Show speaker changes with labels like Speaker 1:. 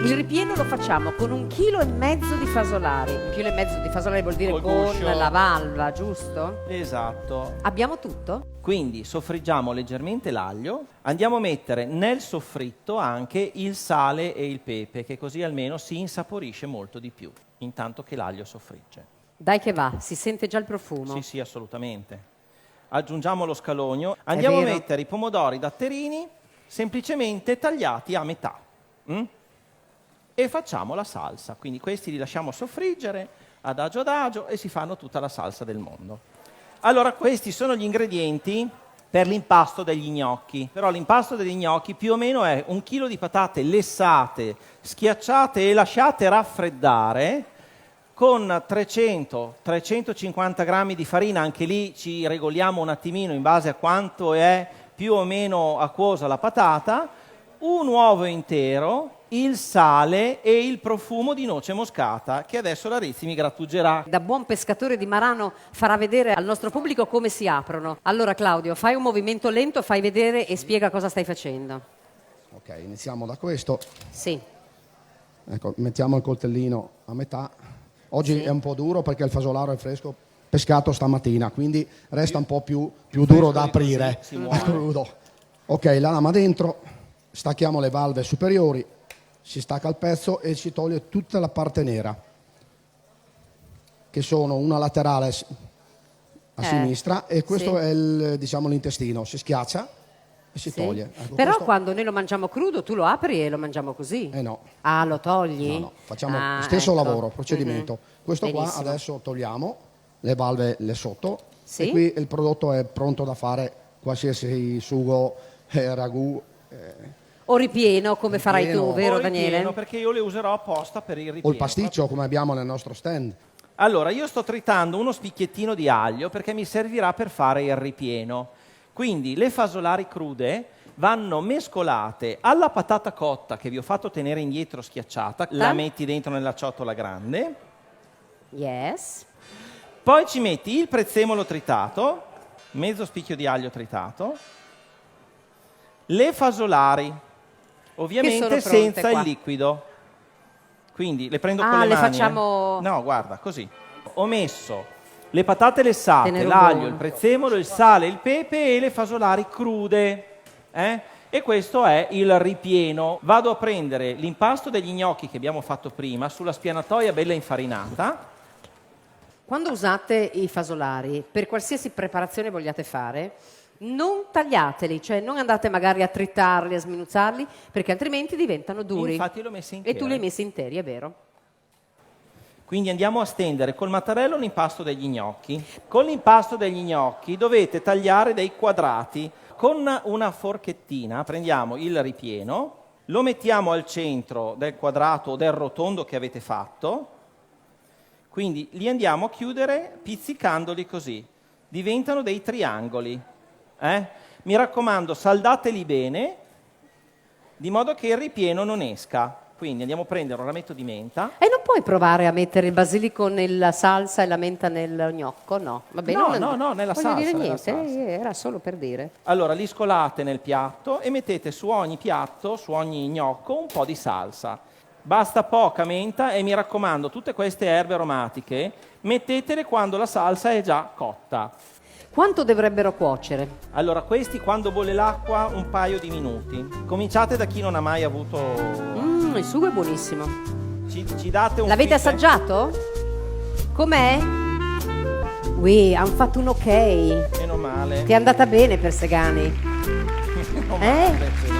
Speaker 1: Il ripieno lo facciamo con 1,5 kg di fasolari. 1,5 kg di fasolari vuol dire
Speaker 2: Col
Speaker 1: con
Speaker 2: guscio.
Speaker 1: la valva, giusto?
Speaker 2: Esatto.
Speaker 1: Abbiamo tutto?
Speaker 2: Quindi soffriggiamo leggermente l'aglio, andiamo a mettere nel soffritto anche il sale e il pepe, che così almeno si insaporisce molto di più, intanto che l'aglio soffrigge.
Speaker 1: Dai che va, si sente già il profumo.
Speaker 2: Sì, sì, assolutamente. Aggiungiamo lo scalogno, andiamo a
Speaker 1: vero.
Speaker 2: mettere i pomodori datterini semplicemente tagliati a metà. E facciamo la salsa, quindi questi li lasciamo soffriggere adagio adagio e si fanno tutta la salsa del mondo. Allora, questi sono gli ingredienti per l'impasto degli gnocchi. Però l'impasto degli gnocchi più o meno è 1 chilo di patate lessate, schiacciate e lasciate raffreddare con 300-350 grammi di farina. Anche lì ci regoliamo un attimino in base a quanto è più o meno acquosa la patata, un uovo intero, il sale e il profumo di noce moscata che adesso la Rizzi mi grattugerà.
Speaker 1: Da buon pescatore di Marano farà vedere al nostro pubblico come si aprono. Allora Claudio, fai un movimento lento, fai vedere e spiega cosa stai facendo.
Speaker 3: Ok, iniziamo da questo.
Speaker 1: Sì.
Speaker 3: Ecco, mettiamo il coltellino a metà. Oggi
Speaker 1: Sì.
Speaker 3: è un po' duro perché il fasolaro è fresco, pescato stamattina, quindi resta un po' più duro da aprire.
Speaker 2: Si muore.
Speaker 3: Crudo. Ok, la lama dentro, stacchiamo le valve superiori, si stacca il pezzo e si toglie tutta la parte nera, che sono una laterale a sinistra e questo
Speaker 1: sì.
Speaker 3: è diciamo l'intestino, si schiaccia e si
Speaker 1: Sì.
Speaker 3: toglie. Ecco,
Speaker 1: Però
Speaker 3: questo-
Speaker 1: quando noi lo mangiamo crudo, tu lo apri e lo mangiamo così.
Speaker 3: no.
Speaker 1: Ah, lo togli?
Speaker 3: No, no, facciamo
Speaker 1: Ah,
Speaker 3: lo stesso
Speaker 1: ecco.
Speaker 3: lavoro, procedimento. Questo
Speaker 1: Benissimo.
Speaker 3: qua adesso togliamo le valve le sotto
Speaker 1: Sì.
Speaker 3: e qui il prodotto è pronto da fare qualsiasi sugo, ragù.
Speaker 1: O ripieno, come farai tu,
Speaker 3: Ripieno.
Speaker 1: vero
Speaker 2: O ripieno,
Speaker 1: Daniele?
Speaker 2: perché io le userò apposta per il ripieno.
Speaker 3: O il pasticcio come abbiamo nel nostro stand.
Speaker 2: Allora, io sto tritando uno spicchiettino di aglio perché mi servirà per fare il ripieno. Quindi le fasolari crude vanno mescolate alla patata cotta che vi ho fatto tenere indietro schiacciata, la metti dentro nella ciotola grande,
Speaker 1: Yes.
Speaker 2: poi ci metti il prezzemolo tritato, mezzo spicchio di aglio tritato, le fasolari, ovviamente
Speaker 1: Che sono pronte
Speaker 2: senza
Speaker 1: qua.
Speaker 2: il liquido. Quindi le prendo
Speaker 1: Ah,
Speaker 2: con le
Speaker 1: le
Speaker 2: mani.
Speaker 1: facciamo-
Speaker 2: No, guarda, così. Ho messo le patate lessate,
Speaker 1: Tenere un
Speaker 2: l'aglio,
Speaker 1: buono.
Speaker 2: il prezzemolo, il sale, il pepe e le fasolari crude. E questo è il ripieno. Vado a prendere l'impasto degli gnocchi che abbiamo fatto prima sulla spianatoia bella infarinata.
Speaker 1: Quando usate i fasolari, per qualsiasi preparazione vogliate fare, non tagliateli, cioè non andate magari a tritarli, a sminuzzarli, perché altrimenti diventano duri.
Speaker 2: Infatti l'ho messa
Speaker 1: E
Speaker 2: intera.
Speaker 1: tu li hai messi interi, è vero?
Speaker 2: Quindi andiamo a stendere col mattarello l'impasto degli gnocchi. Con l'impasto degli gnocchi dovete tagliare dei quadrati. Con una forchettina prendiamo il ripieno, lo mettiamo al centro del quadrato o del rotondo che avete fatto, quindi li andiamo a chiudere pizzicandoli così. Diventano dei triangoli. Mi raccomando, saldateli bene, di modo che il ripieno non esca. Quindi andiamo a prendere un rametto di menta.
Speaker 1: E non puoi provare a mettere il basilico nella salsa e la menta nel gnocco? No, va bene.
Speaker 2: No, nella
Speaker 1: Voglio
Speaker 2: salsa,
Speaker 1: dire
Speaker 2: nella
Speaker 1: niente,
Speaker 2: salsa.
Speaker 1: era solo per dire.
Speaker 2: Allora li scolate nel piatto e mettete su ogni piatto, su ogni gnocco, un po' di salsa. Basta poca menta e mi raccomando, tutte queste erbe aromatiche mettetele quando la salsa è già cotta.
Speaker 1: Quanto dovrebbero cuocere?
Speaker 2: Allora questi quando bolle l'acqua un paio di minuti. Cominciate da chi non ha mai avuto...
Speaker 1: Il sugo è buonissimo.
Speaker 2: Ci date un
Speaker 1: L'avete
Speaker 2: feedback?
Speaker 1: assaggiato? Com'è? Hanno fatto un ok.
Speaker 2: Meno male.
Speaker 1: Ti è andata bene per Segani.
Speaker 2: Meno
Speaker 1: Eh?
Speaker 2: male, sì.